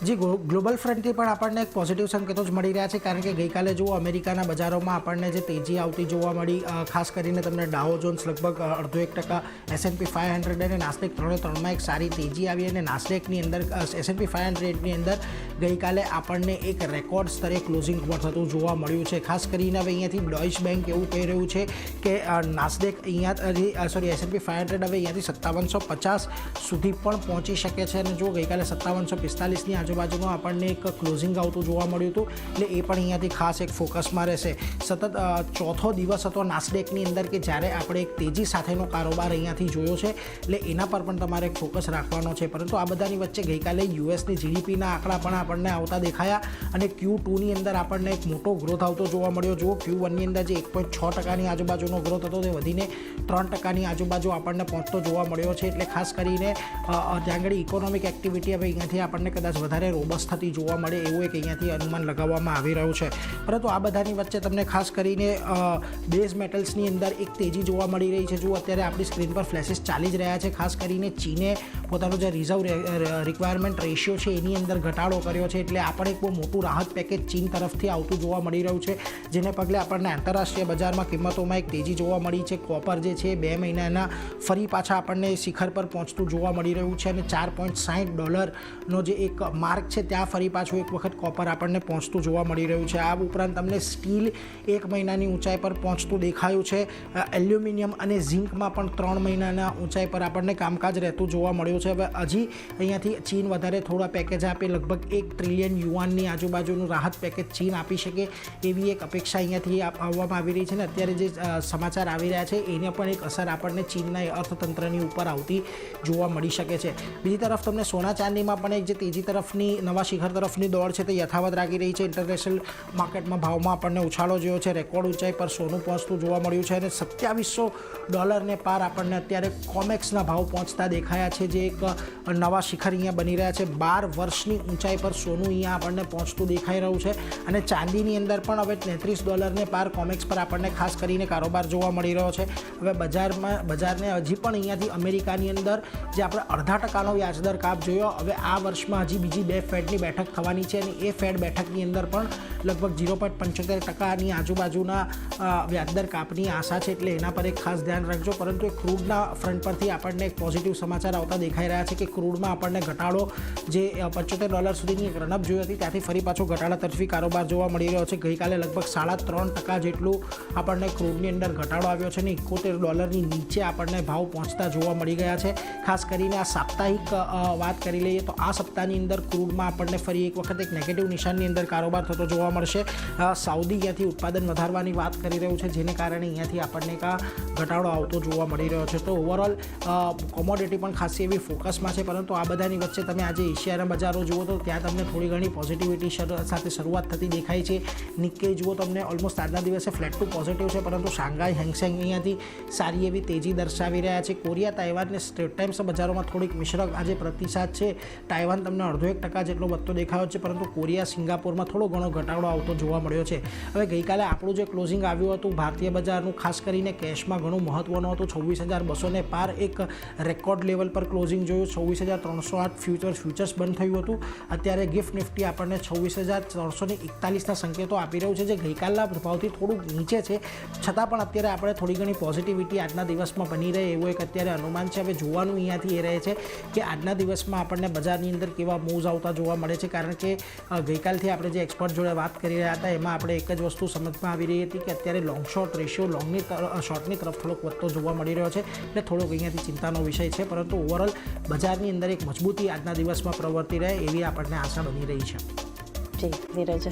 જે ગ્લોબલ ફ્રન્ટથી પણ આપણને એક પોઝિટિવ સંકેતો જ મળી રહ્યા છે, કારણ કે ગઈકાલે જુઓ અમેરિકાના બજારોમાં આપણને જે તેજી આવતી જોવા મળી, ખાસ કરીને તમને ડાઓ જોન્સ લગભગ 0.5%, S&P 500 અને નાસ્ડેક ત્રણમાં એક સારી તેજી આવી, અને નાસ્ડેકની અંદર S&P 500ની અંદર ગઈકાલે આપણને એક રેકોર્ડ સ્તરે ક્લોઝિંગ થતું જોવા મળ્યું છે. ખાસ કરીને હવે અહીંયાથી ડોઇચ બેંક એવું કહી રહ્યું છે કે નાસ્ડેક S&P 500 હવે અહીંયાથી 5750 સુધી પણ પહોંચી શકે છે, અને જો ગઈકાલે 5745ની આજુબાજુનું આપણને એક ક્લોઝિંગ આવતું જોવા મળ્યું હતું, એટલે એ પણ અહીંયાથી ખાસ એક ફોકસમાં રહેશે. સતત ચોથો દિવસ હતો નાસ્ડેકની અંદર કે જ્યારે આપણે એક તેજી સાથેનો કારોબાર અહીંયાથી જોયો છે, એટલે એના પર પણ તમારે એક ફોકસ રાખવાનો છે. પરંતુ આ બધાની વચ્ચે ગઈકાલે યુએસની જીડીપીના આંકડા પણ આપણને આવતા દેખાયા, અને Q2ની અંદર આપણને એક મોટો ગ્રોથ આવતો જોવા મળ્યો. જુઓ Q1ની અંદર જે 1.6%ની આજુબાજુનો ગ્રોથ હતો તે વધીને 3%ની આજુબાજુ આપણને પહોંચતો જોવા મળ્યો છે. એટલે ખાસ કરીને ત્યાં આગળ ઇકોનોમિક એક્ટિવિટી હવે અહીંયાથી આપણને કદાચ વધારે રોબસ્ટ થતી જોવા મળે એવું એક અહીંયાથી અનુમાન લગાવવામાં આવી રહ્યું છે. પરંતુ આ બધાની વચ્ચે તમને ખાસ કરીને બેઝ મેટલ્સની અંદર એક તેજી જોવા મળી રહી છે. જો અત્યારે આપણી સ્ક્રીન પર ફ્લેશિસ ચાલી જ રહ્યા છે. ખાસ કરીને ચીને પોતાનો જે રિઝર્વ રિક્વાયરમેન્ટ રેશિયો છે એની અંદર ઘટાડો કર્યો છે, એટલે આ પણ એક બહુ મોટું રાહત પેકેજ ચીન તરફથી આવતું જોવા મળી રહ્યું છે, જેને પગલે આપણને આંતરરાષ્ટ્રીય બજારમાં કિંમતોમાં એક તેજી જોવા મળી છે. કોપર જે છે 2 મહિનાના ફરી પાછા આપણને શિખર પર પહોંચતું જોવા મળી રહ્યું છે, અને $4.60નો જે એક માર્ક છે ત્યાં ફરી પાછું એક વખત કોપર આપણને પહોંચતું જોવા મળી રહ્યું છે. આ ઉપરાંત તમને સ્ટીલ 1 મહિનાની ઊંચાઈ પર પહોંચતું દેખાયું છે. એલ્યુમિનિયમ અને ઝિંકમાં પણ 3 મહિનાના ઊંચાઈ પર આપણને કામકાજ રહેતું જોવા મળ્યું છે. હવે હજી અહીંયાથી ચીન વધારે થોડા પેકેજ આપે, લગભગ 1 ટ્રિલિયન યુઆનની આજુબાજુનું રાહત પેકેજ ચીન આપી શકે એવી એક અપેક્ષા અહીંયાથી આવવામાં આવી રહી છે. ને અત્યારે જે સમાચાર આવી રહ્યા છે એને પણ એક અસર આપણને ચીનના અર્થતંત્રની ઉપર આવતી જોવા મળી શકે છે. બીજી તરફ તમને સોના ચાંદીમાં પણ એક જે તેજી તરફની નવા શિખર તરફની દોડ છે તે યથાવત રાખી રહી છે. ઇન્ટરનેશનલ માર્કેટમાં ભાવમાં આપણને ઉછાળો જોયો છે, રેકોર્ડ ઊંચાઈ પર સોનું પહોંચતું જોવા મળ્યું છે, અને $2700 પાર આપણને અત્યારે કોમેક્સના ભાવ પહોંચતા દેખાયા છે, જે એક નવા શિખર અહીંયા બની રહ્યા છે. 12 વર્ષની ઊંચાઈ પર સોનું અહીંયા આપણને પહોંચતું દેખાઈ રહ્યું છે, અને ચાંદીની અંદર પણ હવે $33 પાર કોમેક્સ પર આપણને ખાસ કરીને કારોબાર જોવા મળી રહ્યો છે. હવે બજારને હજી પણ અહીંયાથી અમેરિકાની અંદર જે આપણે 0.5% વ્યાજદર કાપ જોયો, હવે આ વર્ષમાં હજી બીજી 2 ફેડની બેઠક થવાની છે, અને એ ફેડ બેઠકની અંદર પણ લગભગ 0.75%ની આજુબાજુના વ્યાજદર કાપની આશા છે, એટલે એના પર એક ખાસ ધ્યાન રાખજો. પરંતુ એ ક્રૂડના ફ્રન્ટ પરથી આપણને એક પોઝિટિવ સમાચાર આવતા દેખાઈ રહ્યા છે કે ક્રૂડમાં આપણને ઘટાડો જે $75 સુધીની એક રનઅપ જોઈ હતી ત્યાંથી ફરી પાછો ઘટાડા તરફી કારોબાર જોવા મળી રહ્યો છે. ગઈકાલે લગભગ 3.5% જેટલું આપણને ક્રૂડની અંદર ઘટાડો આવ્યો છે, અને $71ની નીચે આપણને ભાવ પહોંચતા જોવા મળી ગયા છે. ખાસ કરીને આ સાપ્તાહિક વાત કરી લઈએ તો આ સપ્તાહની અંદર ક્રૂડમાં આપણને ફરી એક વખત એક નેગેટિવ નિશાનની અંદર કારોબાર થતો જોવા મળશે. સાઉદી અહીંયાથી ઉત્પાદન વધારવાની વાત કરી રહ્યું છે, જેને કારણે અહીંયાથી આપણને એક ઘટાડો આવતો જોવા મળી રહ્યો છે. તો ઓવરઓલ કોમોડિટી પણ ખાસી એવી ફોકસમાં છે. પરંતુ આ બધાની વચ્ચે તમે આજે એશિયાના બજારો જુઓ તો ત્યાં તમને થોડી ઘણી પોઝિટિવિટી સાથે શરૂઆત થતી દેખાય છે. નિક્કેઈ જુઓ તમને ઓલમોસ્ટ આજના દિવસે ફ્લેટ ટુ પોઝિટિવ છે, પરંતુ શાંઘાઈ હેંગસેંગ અહીંયાથી સારી એવી તેજી દર્શાવી રહ્યા છે. કોરિયા, તાઇવાન અને સ્ટ્રેટ ટાઇમ્સ બજારોમાં થોડીક મિશ્ર આજે પ્રતિસાદ છે. તાઇવાન તમને 0.5% જેટલો વધતો દેખાયો છે, પરંતુ કોરિયા, સિંગાપોરમાં થોડો ઘણો ઘટાડો આવતો જોવા મળ્યો છે. હવે ગઈકાલે આપણું જે ક્લોઝિંગ આવ્યું હતું ભારતીય બજારનું, ખાસ કરીને કેશમાં ઘણું મહત્વનું હતું. 26,200 પાર એક રેકોર્ડ લેવલ પર ક્લોઝિંગ જોયું. 26,308 ફ્યુચર્સ બંધ થયું હતું. અત્યારે ગિફ્ટ નિફ્ટી આપણને 26,341ના સંકેતો આપી રહ્યું છે, જે ગઈકાલના ભાવથી થોડું નીચે છે, છતાં પણ અત્યારે આપણે થોડી ઘણી પોઝિટિવિટી આજના દિવસમાં બની રહે એવું એક અત્યારે અનુમાન છે. હવે જોવાનું અહીંયાથી એ રહે છે કે આજના દિવસમાં આપણને બજારની અંદર કેવા મૂવ્સ આવતા જોવા મળે છે, કારણ કે ગઈકાલથી આપણે જે એક્સપર્ટ જોડે વાત કરી રહ્યા હતા એમાં આપણે એક જ વસ્તુ સમજમાં આવી રહી હતી કે અત્યારે લોંગ શોર્ટ રેશિયો શોર્ટની તરફ થોડોક વધતો જોવા મળી રહ્યો છે, એટલે થોડોક અહીંયાથી ચિંતાનો વિષય છે. પરંતુ ઓવરઓલ બજારની અંદર એક મજબૂતી આજના દિવસમાં પ્રવર્તી રહે એવી આપણને આશા બની રહી છે. જી નીરજ,